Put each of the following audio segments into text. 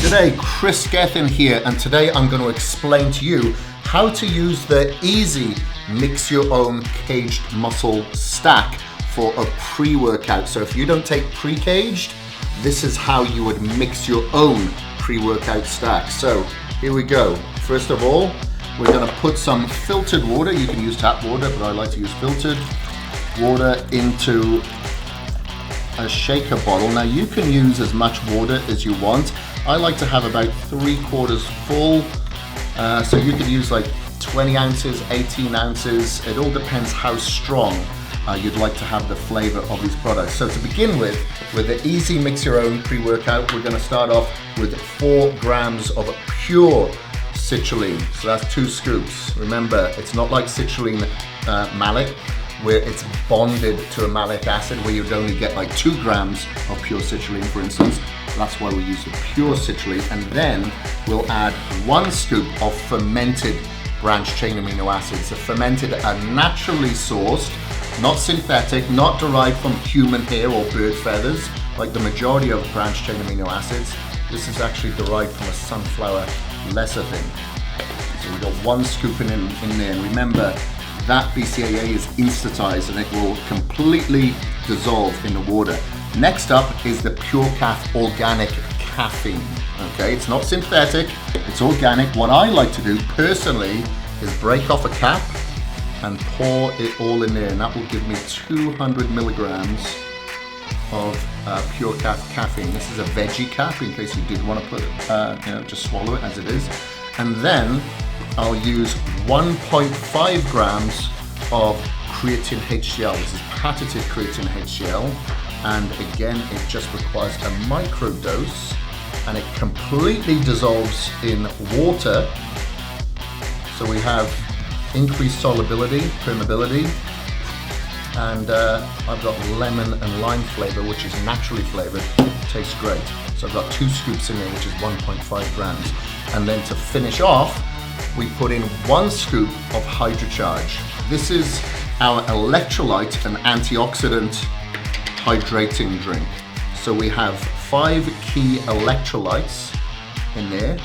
G'day, Kris Gethin here, and today I'm going to explain to you how to use the easy mix your own caged muscle stack for a pre-workout. So if you don't take pre-caged, this is how you would mix your own pre-workout stack. So here we go. First of all, we're going to put some filtered water. You can use tap water, but I like to use filtered water into a shaker bottle. Now you can use as much water as you want. I like to have about 3/4 full, so you could use like 20 ounces, 18 ounces. It all depends how strong you'd like to have the flavor of these products. So to begin with the easy mix your own pre-workout, we're going to start off with 4 grams of pure citrulline. So that's 2 scoops. Remember, it's not like citrulline malic, where it's bonded to a malic acid, where you'd only get like 2 grams of pure citrulline, for instance. That's why we use the pure citrulline. And then we'll add 1 scoop of fermented branched chain amino acids. So fermented are naturally sourced, not synthetic, not derived from human hair or bird feathers, like the majority of branched chain amino acids. This is actually derived from a sunflower lecithin. So we've got 1 scoop in there. And remember, that BCAA is instantized and it will completely dissolve in the water. Next up is the Pure Caf organic caffeine. Okay, it's not synthetic, it's organic. What I like to do personally is break off a cap and pour it all in there, and that will give me 200 milligrams of Pure Caf caffeine. This is a veggie cap in case you did want to put it, just swallow it as it is. And then I'll use 1.5 grams of creatine HCl. This is patented creatine HCl, and again, it just requires a micro dose, and it completely dissolves in water. So we have increased solubility, permeability, and I've got lemon and lime flavor, which is naturally flavored. Tastes great. So I've got 2 scoops in there, which is 1.5 grams. And then to finish off, we put in 1 scoop of HydroCharge. This is our electrolyte and antioxidant hydrating drink. So we have 5 key electrolytes in there,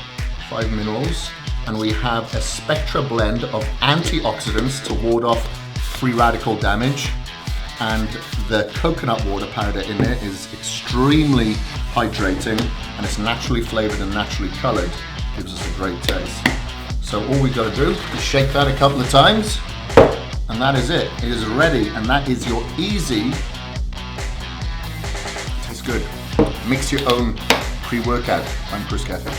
5 minerals, and we have a spectra blend of antioxidants to ward off free radical damage. And the coconut water powder in there is extremely hydrating, and it's naturally flavored and naturally colored. Gives us a great taste. So all we've got to do is shake that a couple of times, and that is it. It is ready, and that is your easy, tastes good, mix your own pre-workout. I'm Kris Gethin.